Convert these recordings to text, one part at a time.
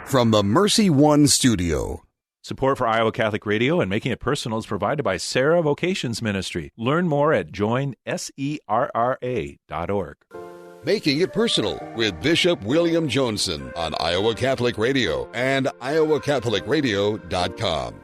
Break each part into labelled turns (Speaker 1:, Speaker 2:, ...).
Speaker 1: From the Mercy One studio.
Speaker 2: Support for Iowa Catholic Radio and Making It Personal is provided by Sarah Vocations Ministry. Learn more at joinserra.org.
Speaker 1: Making It Personal with Bishop William Joensen on Iowa Catholic Radio and iowacatholicradio.com.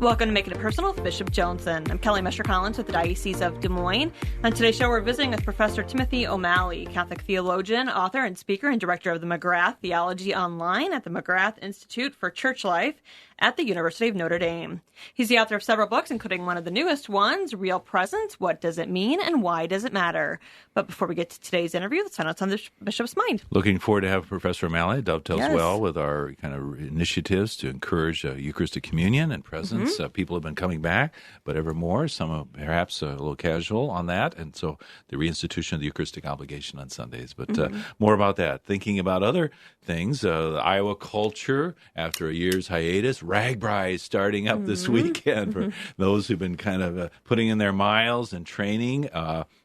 Speaker 3: Welcome to Making It Personal with Bishop Joensen. I'm Kelly Mesher-Collins with the Diocese of Des Moines. On today's show, we're visiting with Professor Timothy O'Malley, Catholic theologian, author, and speaker, and director of the McGrath Theology Online at the McGrath Institute for Church Life at the University of Notre Dame. He's the author of several books, including one of the newest ones, Real Presence, What Does It Mean and Why Does It Matter? But before we get to today's interview, let's find out what's on the Bishop's mind.
Speaker 2: Looking forward to have Professor O'Malley. It dovetails well with our kind of initiatives to encourage Eucharistic communion and presence. People have been coming back, but ever more, some perhaps a little casual on that, and so the reinstitution of the Eucharistic obligation on Sundays. But more about that. Thinking about other things, the Iowa culture after a year's hiatus, RAGBRAI starting up this weekend for those who've been kind of putting in their miles and training.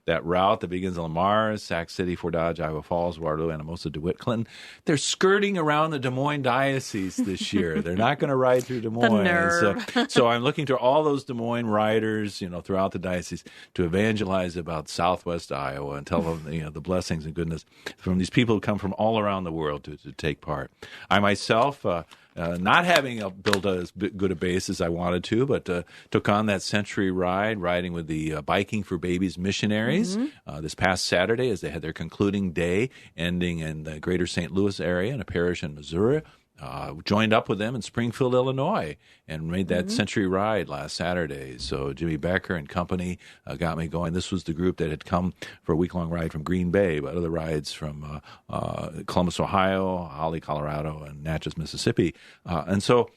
Speaker 2: That route that begins in Marr, Sac City, Fort Dodge, Iowa Falls, Waddle, Anamosa, DeWitt, Clinton. They're skirting around the Des Moines Diocese this year. They're not going to ride through Des Moines. So I'm looking to all those Des Moines riders, throughout the diocese to evangelize about Southwest Iowa and tell them, the blessings and goodness from these people who come from all around the world to take part. I myself, not having built as good a base as I wanted to, but took on that century ride, riding with the Biking for Babies missionaries this past Saturday as they had their concluding day, ending in the greater St. Louis area in a parish in Missouri. Joined up with them in Springfield, Illinois, and made that century ride last Saturday. So Jimmy Becker and company got me going. This was the group that had come for a week-long ride from Green Bay, but other rides from Columbus, Ohio, Holly, Colorado, and Natchez, Mississippi. And so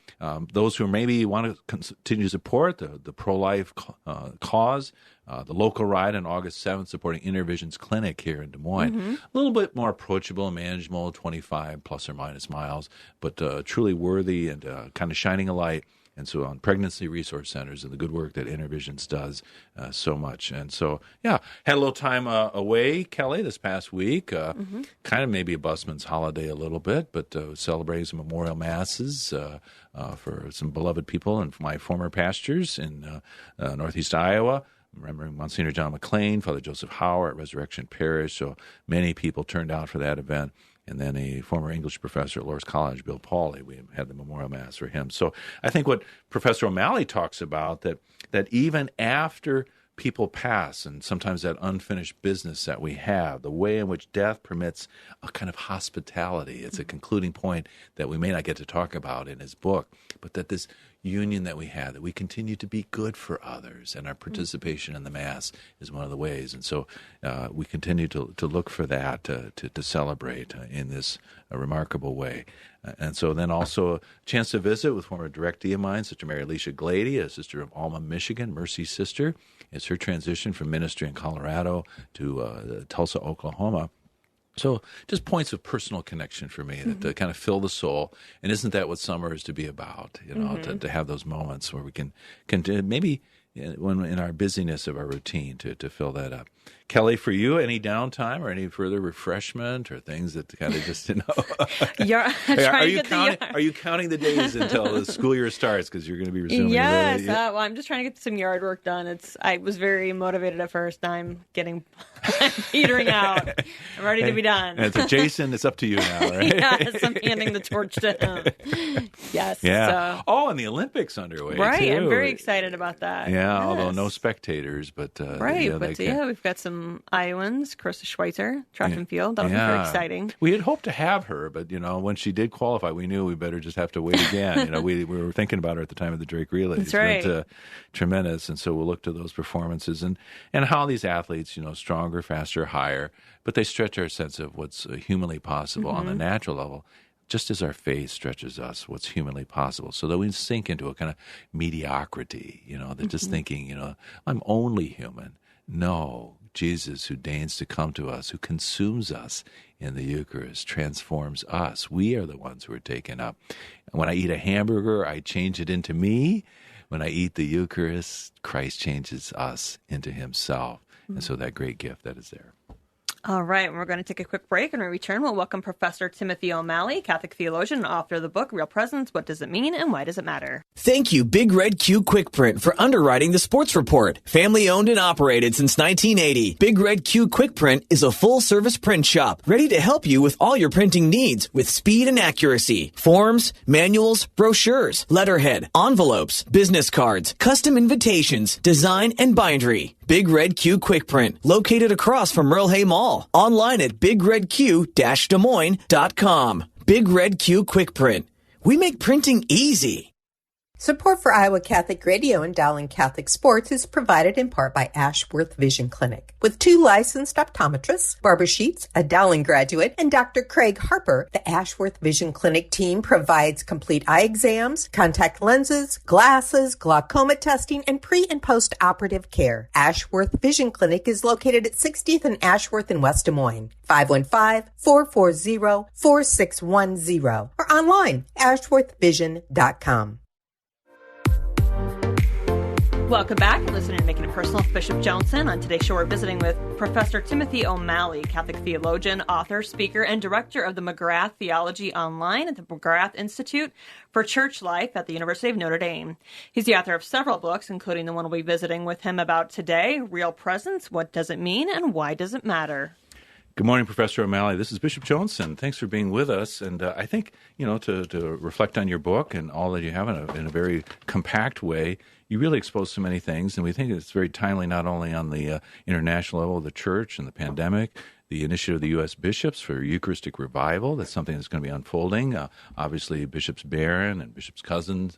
Speaker 2: those who maybe want to continue to support the pro-life cause, the local ride on August 7th supporting Intervision's clinic here in Des Moines. A little bit more approachable and manageable, 25 plus or minus miles, but truly worthy and kind of shining a light. And so on pregnancy resource centers and the good work that Intervisions does so much. And so, had a little time away, Kelly, this past week. Kind of maybe a busman's holiday a little bit, but celebrating some memorial masses for some beloved people and for my former pastors in Northeast Iowa. Remembering Monsignor John McLean, Father Joseph Hauer at Resurrection Parish. So many people turned out for that event. And then a former English professor at Loras College, Bill Pauley, we had the memorial mass for him. So I think what Professor O'Malley talks about, that even after people pass, and sometimes that unfinished business that we have, the way in which death permits a kind of hospitality. It's a concluding point that we may not get to talk about in his book, but that this union that we have, that we continue to be good for others, and our participation in the Mass is one of the ways. And so we continue to look for that, to celebrate in this remarkable way. And so then also a chance to visit with former directee of mine, Sister Mary Alicia Glady, a sister of Alma, Michigan, Mercy's sister. It's her transition from ministry in Colorado to Tulsa, Oklahoma. So just points of personal connection for me that kind of fill the soul. And isn't that what summer is to be about, to have those moments where we can maybe when in our busyness of our routine to fill that up. Kelly, for you, any downtime or any further refreshment or things that kind of just, are you counting the days until the school year starts because you're going to be resuming?
Speaker 3: Yes, well, I'm just trying to get some yard work done. I was very motivated at first. I'm petering out. I'm ready to be done.
Speaker 2: And so Jason, it's up to you now, right?
Speaker 3: Yes, I'm handing the torch to him. Yes.
Speaker 2: Yeah. And the Olympics underway,
Speaker 3: right,
Speaker 2: too.
Speaker 3: I'm very excited about that.
Speaker 2: Yeah, although no spectators, but
Speaker 3: right, we've got some Iowans, Carissa Schweitzer, track and field. That was very exciting.
Speaker 2: We had hoped to have her, but when she did qualify, we knew we better just have to wait again. We were thinking about her at the time of the Drake Relays.
Speaker 3: That's right.
Speaker 2: But, tremendous, and so we'll look to those performances and how these athletes, stronger, faster, higher, but they stretch our sense of what's humanly possible on the natural level. Just as our faith stretches us, what's humanly possible, so that we sink into a kind of mediocrity, that just thinking, I'm only human. No, Jesus, who deigns to come to us, who consumes us in the Eucharist, transforms us. We are the ones who are taken up. When I eat a hamburger, I change it into me. When I eat the Eucharist, Christ changes us into himself. And so that great gift that is there.
Speaker 3: All right, we're going to take a quick break, and when we return, we'll welcome Professor Timothy O'Malley, Catholic theologian and author of the book, Real Presence, What Does It Mean and Why Does It Matter?
Speaker 4: Thank you, Big Red Q Quick Print, for underwriting the Sports Report. Family owned and operated since 1980, Big Red Q Quick Print is a full-service print shop ready to help you with all your printing needs with speed and accuracy. Forms, manuals, brochures, letterhead, envelopes, business cards, custom invitations, design, and bindery. Big Red Q Quick Print, located across from Merle Hay Mall. Online at bigredq-desmoines.com. Big Red Q Quick Print. We make printing easy.
Speaker 5: Support for Iowa Catholic Radio and Dowling Catholic Sports is provided in part by Ashworth Vision Clinic. With 2 licensed optometrists, Barbara Sheets, a Dowling graduate, and Dr. Craig Harper, the Ashworth Vision Clinic team provides complete eye exams, contact lenses, glasses, glaucoma testing, and pre- and post-operative care. Ashworth Vision Clinic is located at 60th and Ashworth in West Des Moines. 515-440-4610 or online, ashworthvision.com.
Speaker 3: Welcome back. You're listening to Making It Personal with Bishop Joensen. On today's show, we're visiting with Professor Timothy O'Malley, Catholic theologian, author, speaker, and director of the McGrath Theology Online at the McGrath Institute for Church Life at the University of Notre Dame. He's the author of several books, including the one we'll be visiting with him about today, Real Presence, What Does It Mean and Why Does It Matter?
Speaker 2: Good morning, Professor O'Malley. This is Bishop Joensen. Thanks for being with us. And I think, to reflect on your book and all that you have in a very compact way, you really expose so many things. And we think it's very timely not only on the international level of the church and the pandemic, the initiative of the U.S. bishops for Eucharistic revival. That's something that's going to be unfolding. Obviously, Bishops Barron and Bishop Cousins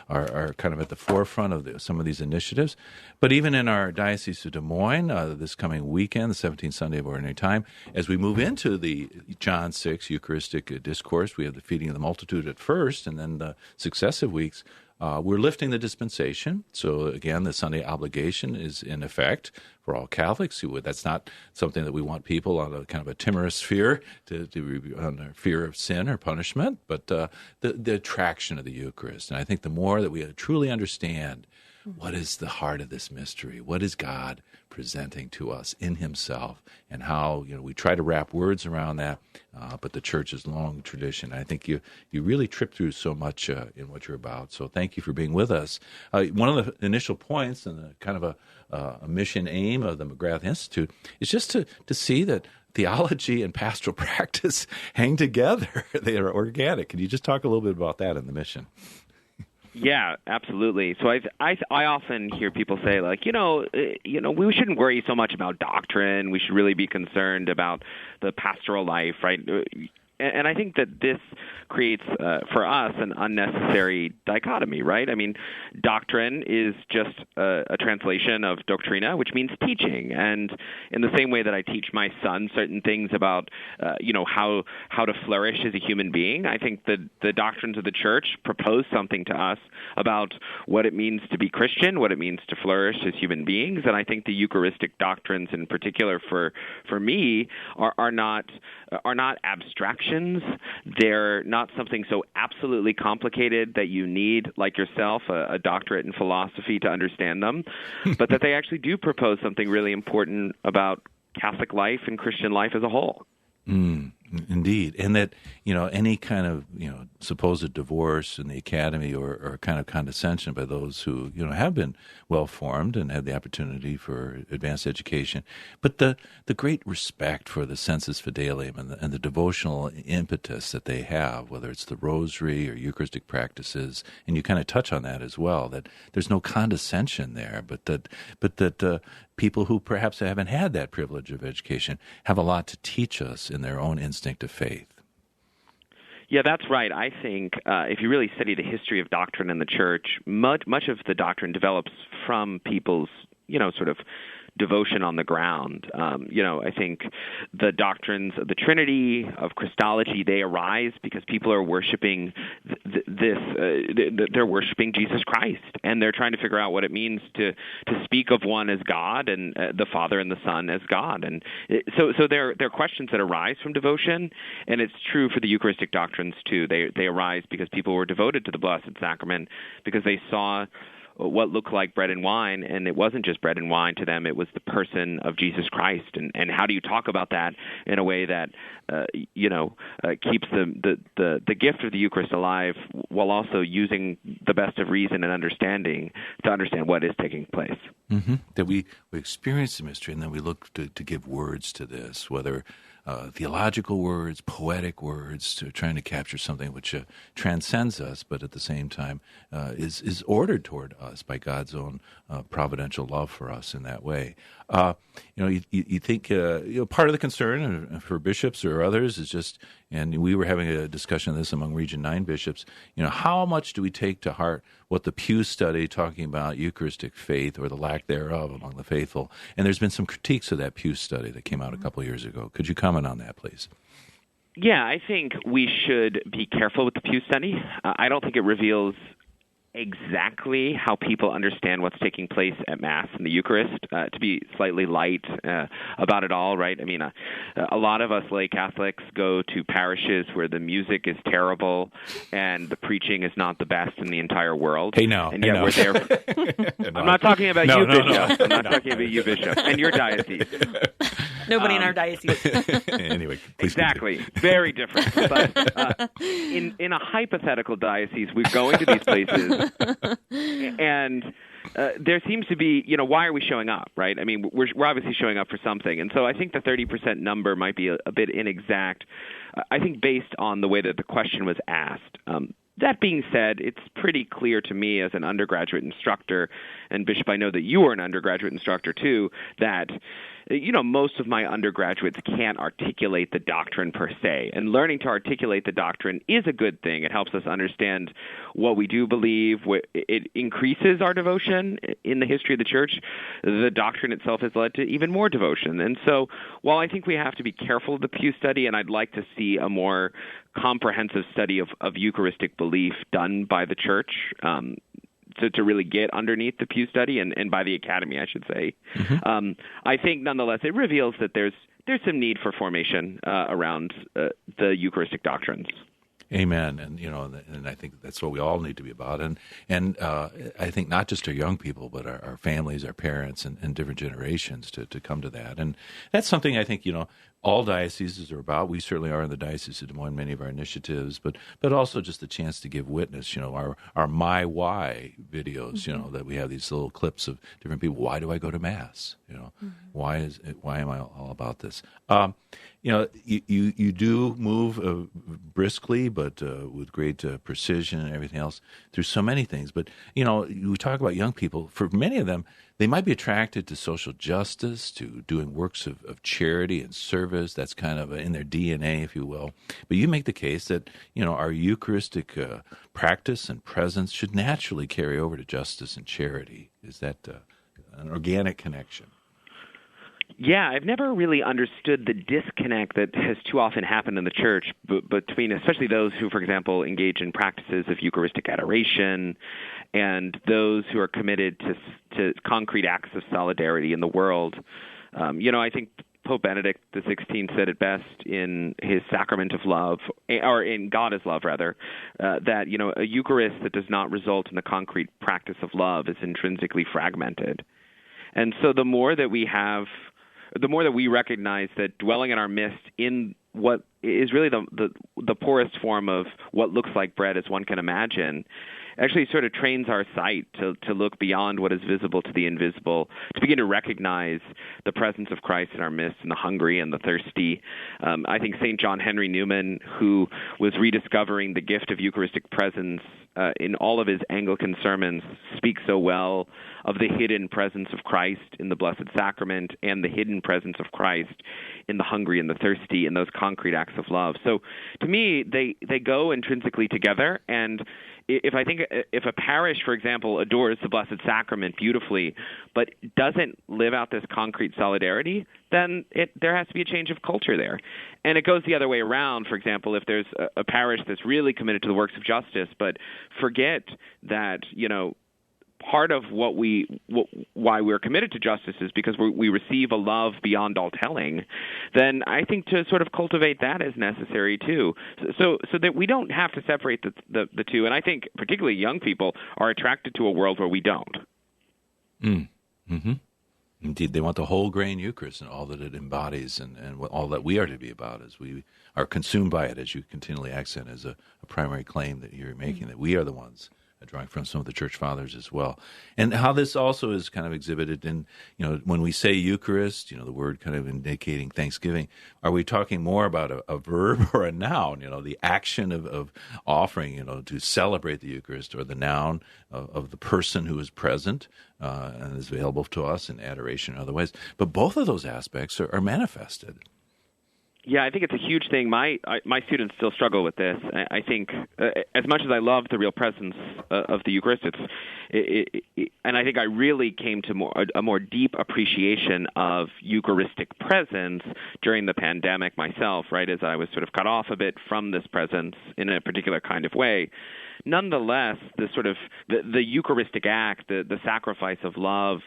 Speaker 2: are kind of at the forefront of some of these initiatives. But even in our Diocese of Des Moines, this coming weekend, the 17th Sunday of Ordinary Time, as we move into the John 6 Eucharistic discourse, we have the feeding of the multitude at first, and then the successive weeks, we're lifting the dispensation. So again, the Sunday obligation is in effect for all Catholics. That's not something that we want people on a kind of a timorous fear on a fear of sin or punishment, but the attraction of the Eucharist. And I think the more that we truly understand what is the heart of this mystery, what is God presenting to us in himself, and how we try to wrap words around that, but the church's long tradition. I think you really trip through so much in what you're about. So thank you for being with us. One of the initial points and kind of a mission aim of the McGrath Institute is just to see that theology and pastoral practice hang together. They are organic. Can you just talk a little bit about that in the mission?
Speaker 6: Yeah, absolutely. So I often hear people say, like, we shouldn't worry so much about doctrine. We should really be concerned about the pastoral life, right? And I think that this creates, for us, an unnecessary dichotomy, right? I mean, doctrine is just a translation of doctrina, which means teaching. And in the same way that I teach my son certain things about, how to flourish as a human being, I think that the doctrines of the Church propose something to us about what it means to be Christian, what it means to flourish as human beings. And I think the Eucharistic doctrines, in particular, for me, are not abstractions. They're not something so absolutely complicated that you need, like yourself, a doctorate in philosophy to understand them, but that they actually do propose something really important about Catholic life and Christian life as a whole.
Speaker 2: Indeed. And that, any kind of, supposed divorce in the academy or kind of condescension by those who, have been well-formed and had the opportunity for advanced education. But the great respect for the sensus fidelium and the devotional impetus that they have, whether it's the rosary or Eucharistic practices, and you kind of touch on that as well, that there's no condescension there, but that people who perhaps haven't had that privilege of education have a lot to teach us in their own instinct of faith.
Speaker 6: Yeah, that's right. I think if you really study the history of doctrine in the Church, much of the doctrine develops from people's, sort of devotion on the ground. I think the doctrines of the Trinity, of Christology, they arise because people are worshiping they're worshiping Jesus Christ, and they're trying to figure out what it means to speak of one as God and the Father and the Son as God. And so there are questions that arise from devotion, and it's true for the Eucharistic doctrines too. They arise because people were devoted to the Blessed Sacrament, because they saw what looked like bread and wine, and it wasn't just bread and wine to them. It was the person of Jesus Christ. And how do you talk about that in a way that keeps the gift of the Eucharist alive while also using the best of reason and understanding to understand what is taking place?
Speaker 2: Mm-hmm. That we experience the mystery, and then we look to give words to this, whether theological words, poetic words, to trying to capture something which transcends us, but at the same time is ordered toward us by God's own providential love for us in that way. You think part of the concern for bishops or others is just, and we were having a discussion of this among Region 9 bishops, how much do we take to heart what the Pew study talking about Eucharistic faith or the lack thereof among the faithful? And there's been some critiques of that Pew study that came out a couple of years ago. Could you comment on that, please?
Speaker 6: Yeah, I think we should be careful with the Pew study. I don't think it reveals exactly how people understand what's taking place at Mass and the Eucharist, to be slightly light about it all, right? I mean, a lot of us lay Catholics go to parishes where the music is terrible and the preaching is not the best in the entire world.
Speaker 2: Hey, no.
Speaker 6: And yet we're there. I'm not talking about you, Bishop. I'm not talking about you, Bishop, and your diocese.
Speaker 3: Nobody in our diocese.
Speaker 2: Anyway, please
Speaker 6: exactly.
Speaker 2: Continue.
Speaker 6: Very different. But in a hypothetical diocese, we're going to these places, and there seems to be, why are we showing up, right? I mean, we're obviously showing up for something. And so I think the 30% number might be a bit inexact, I think based on the way that the question was asked. That being said, it's pretty clear to me as an undergraduate instructor, and Bishop, I know that you are an undergraduate instructor too, that most of my undergraduates can't articulate the doctrine per se. And learning to articulate the doctrine is a good thing. It helps us understand what we do believe. It increases our devotion. In the history of the Church, the doctrine itself has led to even more devotion. And so while I think we have to be careful of the Pew study, and I'd like to see a more comprehensive study of Eucharistic belief done by the Church, to really get underneath the Pew study and by the Academy, I should say. Mm-hmm. I think, nonetheless, it reveals that there's some need for formation around the Eucharistic doctrines.
Speaker 2: Amen. And I think that's what we all need to be about. And I think not just our young people, but our families, our parents, and different generations to come to that. And that's something I think, all dioceses are about. We certainly are in the Diocese of Des Moines, many of our initiatives, but also just the chance to give witness, our My Why videos, mm-hmm. That we have these little clips of different people. Why do I go to Mass? Mm-hmm. Why am I all about this? You do move briskly, but with great precision and everything else through so many things. But, you talk about young people. For many of them, they might be attracted to social justice, to doing works of charity and service. That's kind of in their DNA, if you will. But you make the case that, our Eucharistic practice and presence should naturally carry over to justice and charity. Is that an organic connection?
Speaker 6: Yeah, I've never really understood the disconnect that has too often happened in the Church between especially those who, for example, engage in practices of Eucharistic adoration and those who are committed to concrete acts of solidarity in the world. I think Pope Benedict XVI said it best in his Sacrament of Love, or in God is Love, rather, that, a Eucharist that does not result in the concrete practice of love is intrinsically fragmented. And so the more that we recognize that dwelling in our midst in what is really the poorest form of what looks like bread as one can imagine, actually sort of trains our sight to look beyond what is visible to the invisible, to begin to recognize the presence of Christ in our midst and the hungry and the thirsty. I think St. John Henry Newman, who was rediscovering the gift of Eucharistic presence in all of his Anglican sermons, speaks so well of the hidden presence of Christ in the Blessed Sacrament and the hidden presence of Christ in the hungry and the thirsty in those concrete acts of love. So to me, they go intrinsically together. And if a parish, for example, adores the Blessed Sacrament beautifully, but doesn't live out this concrete solidarity, then there has to be a change of culture there. And it goes the other way around. For example, if there's a parish that's really committed to the works of justice, but forget that, part of why we're committed to justice is because we receive a love beyond all telling, then I think to sort of cultivate that is necessary too, so that we don't have to separate the two. And I think particularly young people are attracted to a world where we don't.
Speaker 2: Mm-hmm. Indeed, they want the whole grain Eucharist and all that it embodies, and all that we are to be about as we are consumed by it, as you continually accent as a primary claim that you're making, that we are the ones drawing from some of the church fathers as well. And how this also is kind of exhibited in, when we say Eucharist, the word kind of indicating thanksgiving, are we talking more about a verb or a noun, the action of offering, to celebrate the Eucharist, or the noun of the person who is present and is available to us in adoration and other ways. But both of those aspects are manifested.
Speaker 6: Yeah, I think it's a huge thing. My students still struggle with this. I think as much as I love the real presence of the Eucharist, and I think I really came to a more deep appreciation of Eucharistic presence during the pandemic myself, right, as I was sort of cut off a bit from this presence in a particular kind of way. Nonetheless, the sort of the Eucharistic act, the sacrifice of love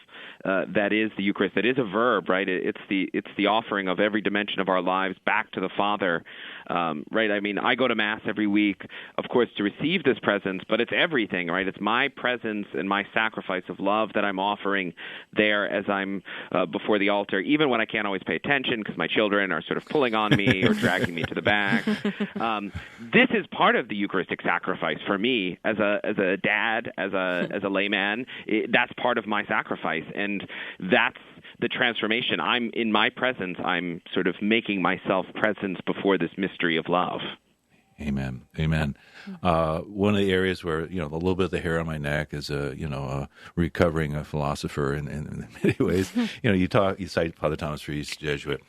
Speaker 6: that is the Eucharist, that is a verb, right? It's the offering of every dimension of our lives back to the Father, right? I mean, I go to Mass every week, of course, to receive this presence, but it's everything, right? It's my presence and my sacrifice of love that I'm offering there as I'm before the altar, even when I can't always pay attention because my children are sort of pulling on me or dragging me to the back. This is part of the Eucharistic sacrifice for me as a dad, as a layman. That's part of my sacrifice, and that's the transformation. I'm in my presence. I'm sort of making myself presence before this mystery of love.
Speaker 2: Amen. Amen. One of the areas where, a little bit of the hair on my neck is a recovering a philosopher in many ways. You cite Father Thomas Rees, Jesuit.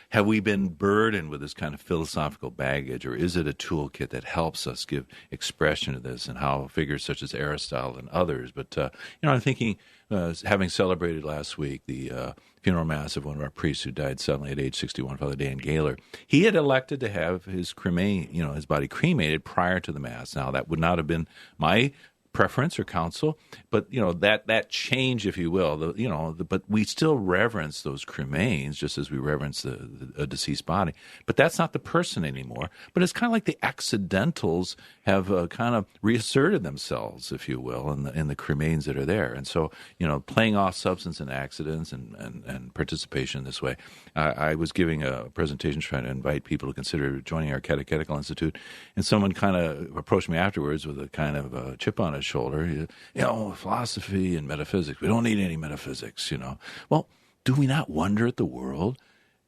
Speaker 2: Have we been burdened with this kind of philosophical baggage, or is it a toolkit that helps us give expression to this, and how figures such as Aristotle and others? But I'm thinking, having celebrated last week the funeral mass of one of our priests who died suddenly at age 61, Father Dan Gaylor, he had elected to have his his body cremated prior to the Mass. Now, that would not have been my preference or counsel, but that change, if you will, but we still reverence those cremains just as we reverence a deceased body. But that's not the person anymore. But it's kind of like the accidentals have kind of reasserted themselves, if you will, in the cremains that are there. And so, playing off substance and accidents and participation this way. I was giving a presentation trying to invite people to consider joining our Catechetical Institute, and someone kind of approached me afterwards with a kind of a chip on his shoulder. Philosophy and metaphysics. We don't need any metaphysics, Well, do we not wonder at the world?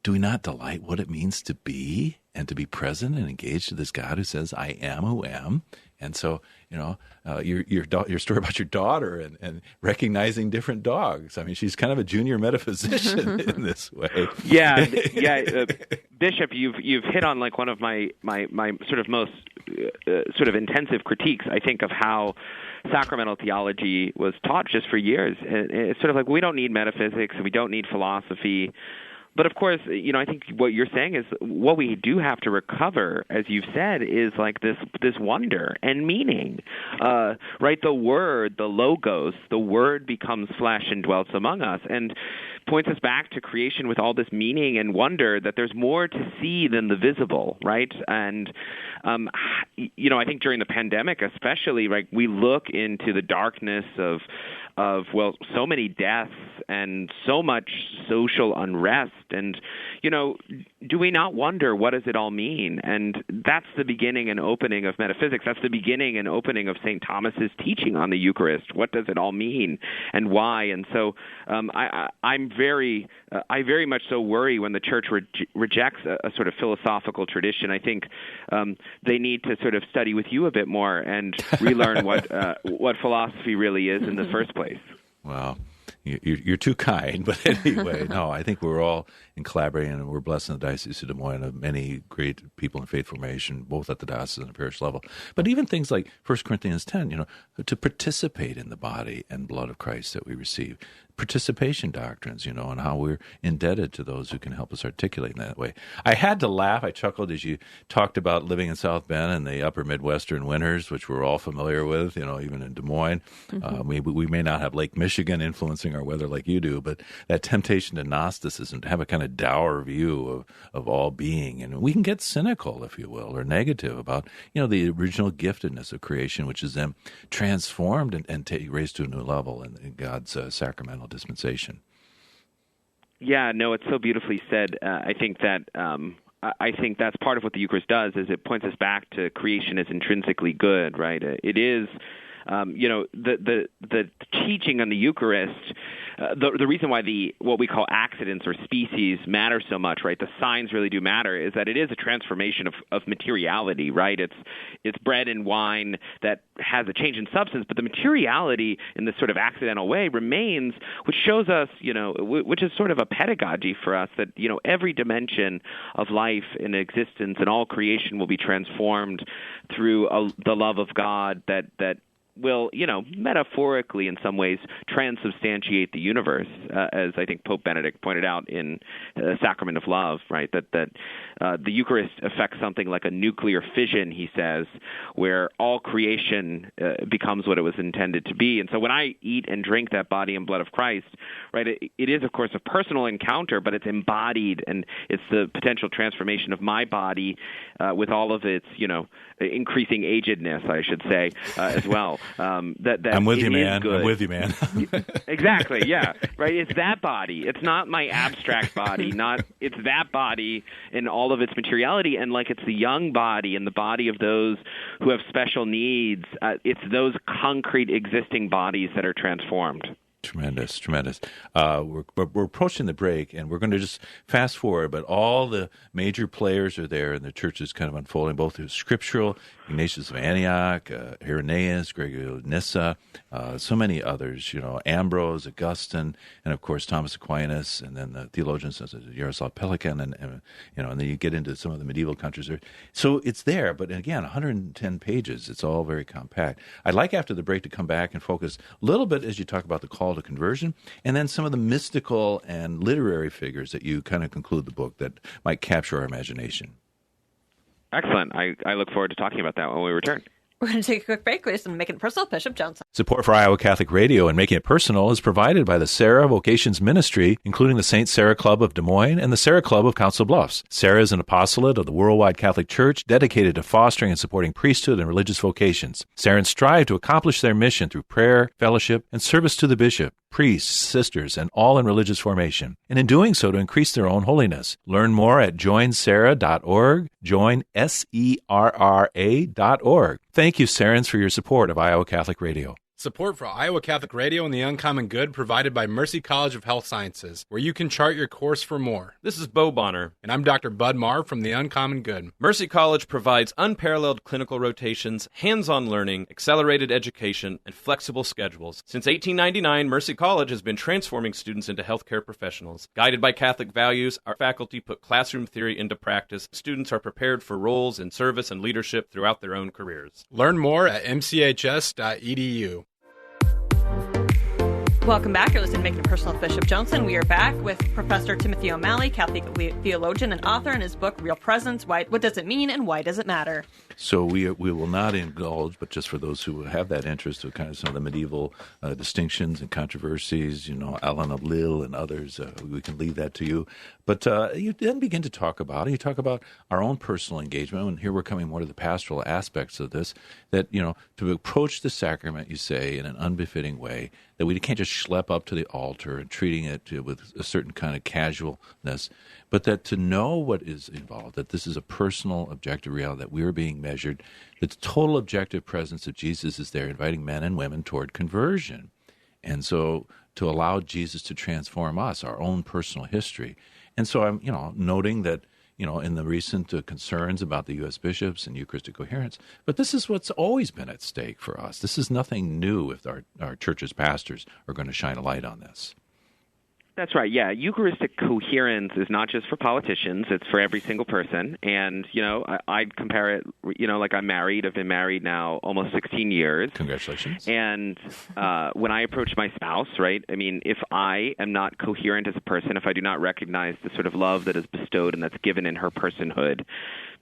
Speaker 2: Do we not delight what it means to be and to be present and engaged to this God who says, I am who am? And so, your story about your daughter and recognizing different dogs. I mean, she's kind of a junior metaphysician in this way.
Speaker 6: Yeah. Bishop, you've hit on like one of my sort of most sort of intensive critiques, I think, of how sacramental theology was taught just for years. It's sort of like we don't need metaphysics and we don't need philosophy. But of course, I think what you're saying is what we do have to recover, as you've said, is like this wonder and meaning, right? The Word, the Logos, the Word becomes flesh and dwells among us, and points us back to creation with all this meaning and wonder that there's more to see than the visible, right? And I think during the pandemic, especially, right, we look into the darkness of so many deaths and so much social unrest. And, do we not wonder what does it all mean? And that's the beginning and opening of metaphysics. That's the beginning and opening of St. Thomas's teaching on the Eucharist. What does it all mean and why? And so I very much so worry when the Church rejects a sort of philosophical tradition. I think they need to sort of study with you a bit more and relearn what philosophy really is in the first place.
Speaker 2: Well, you're too kind, but anyway, no, I think we're all in collaborating, and we're blessed in the Diocese of Des Moines of many great people in faith formation, both at the diocese and the parish level. But even things like 1 Corinthians 10, to participate in the body and blood of Christ that we receive. Participation doctrines, and how we're indebted to those who can help us articulate in that way. I had to laugh. I chuckled as you talked about living in South Bend in the upper Midwestern winters, which we're all familiar with, even in Des Moines. We may not have Lake Michigan influencing our weather like you do, but that temptation to Gnosticism, to have a kind of dour view of all being. And we can get cynical, if you will, or negative about, the original giftedness of creation, which is then transformed and raised to a new level in God's sacramental dispensation.
Speaker 6: Yeah, no, it's so beautifully said. I think that that's part of what the Eucharist does, is it points us back to creation as intrinsically good, right? It is, the teaching on the Eucharist. The reason why what we call accidents or species matter so much, right? The signs really do matter, is that it is a transformation of materiality, right? It's bread and wine that has a change in substance, but the materiality in this sort of accidental way remains, which shows us, which is sort of a pedagogy for us, that, every dimension of life and existence and all creation will be transformed through the love of God that will, metaphorically in some ways transubstantiate the universe, as I think Pope Benedict pointed out in the Sacrament of Love, right? That the Eucharist affects something like a nuclear fission, he says, where all creation becomes what it was intended to be. And so when I eat and drink that body and blood of Christ, right, it is, of course, a personal encounter, but it's embodied, and it's the potential transformation of my body with all of its, increasing agedness, I should say, as well. That
Speaker 2: I'm with you, man. I'm with you, man.
Speaker 6: Exactly, yeah. Right. It's that body. It's not my abstract body. It's that body in all of its materiality, and like it's the young body and the body of those who have special needs. It's those concrete existing bodies that are transformed.
Speaker 2: Tremendous. We're approaching the break, and we're going to just fast forward, but all the major players are there, and the church is kind of unfolding, both through scriptural, Ignatius of Antioch, Irenaeus, Gregory of Nyssa, so many others, Ambrose, Augustine, and of course Thomas Aquinas, and then the theologians such as Jaroslav Pelikan, and then you get into some of the medieval countries. So it's there, but again, 110 pages. It's all very compact. I'd like after the break to come back and focus a little bit as you talk about the call to conversion, and then some of the mystical and literary figures that you kind of conclude the book that might capture our imagination.
Speaker 6: Excellent. I look forward to talking about that when we return.
Speaker 3: We're going to take a quick break. We're just going to make it personal. Bishop Joensen.
Speaker 2: Support for Iowa Catholic Radio and Making It Personal is provided by the Sarah Vocations Ministry, including the St. Sarah Club of Des Moines and the Sarah Club of Council Bluffs. Sarah is an apostolate of the Worldwide Catholic Church dedicated to fostering and supporting priesthood and religious vocations. Sarahs strive to accomplish their mission through prayer, fellowship, and service to the bishop, priests, sisters, and all in religious formation, and in doing so to increase their own holiness. Learn more at joinsarah.org, joinserra.org. Thank you, Sarans, for your support of Iowa Catholic Radio.
Speaker 7: Support for Iowa Catholic Radio and the Uncommon Good provided by Mercy College of Health Sciences, where you can chart your course for more.
Speaker 8: This is Bo Bonner.
Speaker 7: And I'm Dr. Bud Marr from the Uncommon Good.
Speaker 8: Mercy College provides unparalleled clinical rotations, hands-on learning, accelerated education, and flexible schedules. Since 1899, Mercy College has been transforming students into healthcare professionals. Guided by Catholic values, our faculty put classroom theory into practice. Students are prepared for roles in service and leadership throughout their own careers.
Speaker 7: Learn more at mchs.edu.
Speaker 3: Welcome back. You're listening to Making It Personal with Bishop Joensen. We are back with Professor Timothy O'Malley, Catholic theologian and author, in his book, Real Presence, What Does It Mean and Why Does It Matter?
Speaker 2: So we will not indulge, but just for those who have that interest of kind of some of the medieval distinctions and controversies, Alan of Lille and others, we can leave that to you. But you then begin to talk about our own personal engagement, and here we're coming more to the pastoral aspects of this, that, to approach the sacrament, you say, in an unbefitting way, that we can't just schlep up to the altar and treating it with a certain kind of casualness, but that to know what is involved, that this is a personal, objective reality, that we are being measured, that the total objective presence of Jesus is there, inviting men and women toward conversion. And so to allow Jesus to transform us, our own personal history. And so I'm, noting that, in the recent concerns about the U.S. bishops and Eucharistic coherence, but this is what's always been at stake for us. This is nothing new if our church's pastors are going to shine a light on this.
Speaker 6: That's right. Yeah. Eucharistic coherence is not just for politicians. It's for every single person. And, I'd compare it, like I'm married. I've been married now almost 16 years.
Speaker 2: Congratulations.
Speaker 6: And when I approach my spouse, right, I mean, if I am not coherent as a person, if I do not recognize the sort of love that is bestowed and that's given in her personhood,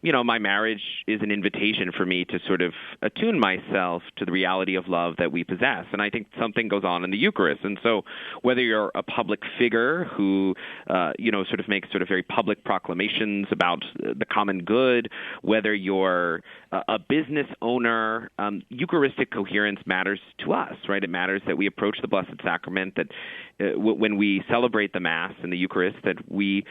Speaker 6: my marriage is an invitation for me to sort of attune myself to the reality of love that we possess. And I think something goes on in the Eucharist. And so whether you're a public figure who, sort of makes sort of very public proclamations about the common good, whether you're a business owner, Eucharistic coherence matters to us, right? It matters that we approach the Blessed Sacrament, that when we celebrate the Mass and the Eucharist, that we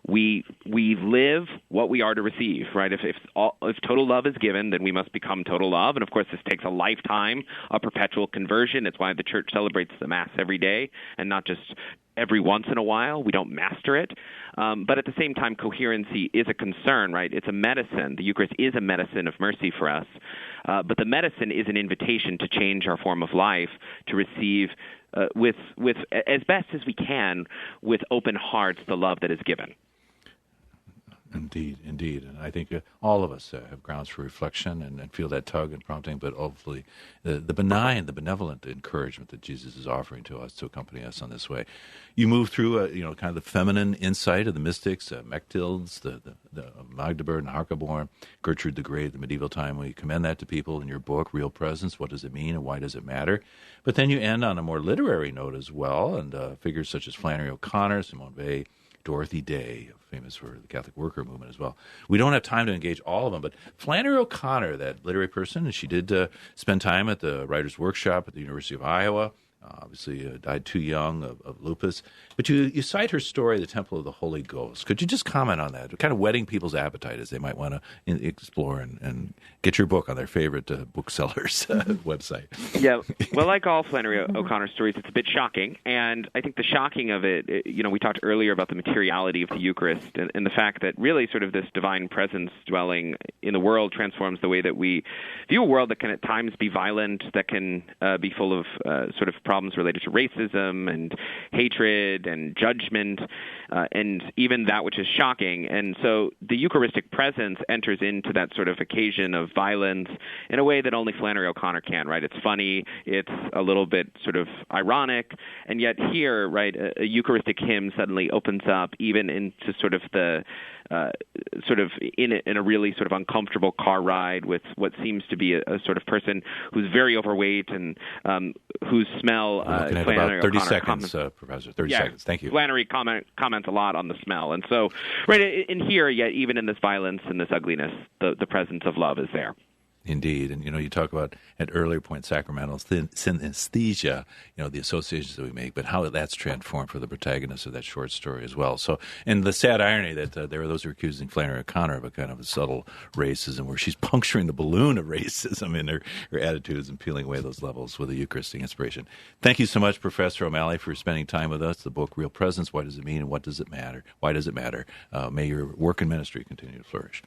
Speaker 6: live what we are to receive, right? If total love is given, then we must become total love. And of course, this takes a lifetime, a perpetual conversion. It's why the Church celebrates the Mass every day and not just every once in a while. We don't master it. But at the same time, coherency is a concern, right? It's a medicine. The Eucharist is a medicine of mercy for us. But the medicine is an invitation to change our form of life, to receive with as best as we can, with open hearts, the love that is given.
Speaker 2: Indeed. And I think all of us have grounds for reflection and feel that tug and prompting, but hopefully the benign, the benevolent encouragement that Jesus is offering to us to accompany us on this way. You move through, kind of the feminine insight of the mystics, Mechtildes, the Magruder and Harkeborn, Gertrude the Great, the medieval time. We commend that to people in your book, Real Presence. What does it mean and why does it matter? But then you end on a more literary note as well, and figures such as Flannery O'Connor, Simone Weil, Dorothy Day, famous for the Catholic worker movement as well. We don't have time to engage all of them, but Flannery O'Connor, that literary person, and she did spend time at the Writers' Workshop at the University of Iowa. Obviously died too young of lupus. But you cite her story, The Temple of the Holy Ghost. Could you just comment on that? Kind of whetting people's appetite as they might want to explore and get your book on their favorite booksellers' website.
Speaker 6: Yeah, well, like all Flannery O'Connor stories, it's a bit shocking. And I think the shocking of it, we talked earlier about the materiality of the Eucharist and the fact that really sort of this divine presence dwelling in the world transforms the way that we view a world that can at times be violent, that can be full of sort of problems related to racism and hatred and judgment, and even that which is shocking. And so the Eucharistic presence enters into that sort of occasion of violence in a way that only Flannery O'Connor can, right? It's funny, it's a little bit sort of ironic, and yet here, right, a Eucharistic hymn suddenly opens up even into sort of the sort of in a really sort of uncomfortable car ride with what seems to be a sort of person who's very overweight and whose smell.
Speaker 2: About 30 seconds, Professor. 30 seconds. Thank you.
Speaker 6: Flannery comments a lot on the smell, and so right in here, yet even in this violence and this ugliness, the presence of love is there.
Speaker 2: Indeed. And, you talk about, at earlier point, sacramental synesthesia, the associations that we make, but how that's transformed for the protagonist of that short story as well. So, and the sad irony that there are those who are accusing Flannery O'Connor of a kind of a subtle racism where she's puncturing the balloon of racism in her attitudes and peeling away those levels with a Eucharistic inspiration. Thank you so much, Professor O'Malley, for spending time with us. The book, Real Presence, What Does It Mean and What Does It Matter? Why does it matter? May your work and ministry continue to flourish.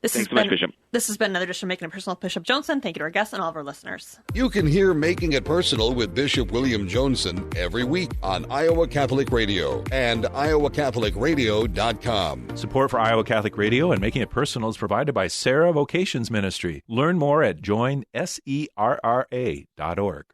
Speaker 6: Thanks so much, Bishop.
Speaker 3: This has been another edition of Making It Personal with Bishop Joensen. Thank you to our guests and all of our listeners.
Speaker 1: You can hear Making It Personal with Bishop William Joensen every week on Iowa Catholic Radio and iowacatholicradio.com.
Speaker 2: Support for Iowa Catholic Radio and Making It Personal is provided by Sarah Vocations Ministry. Learn more at joinserra.org.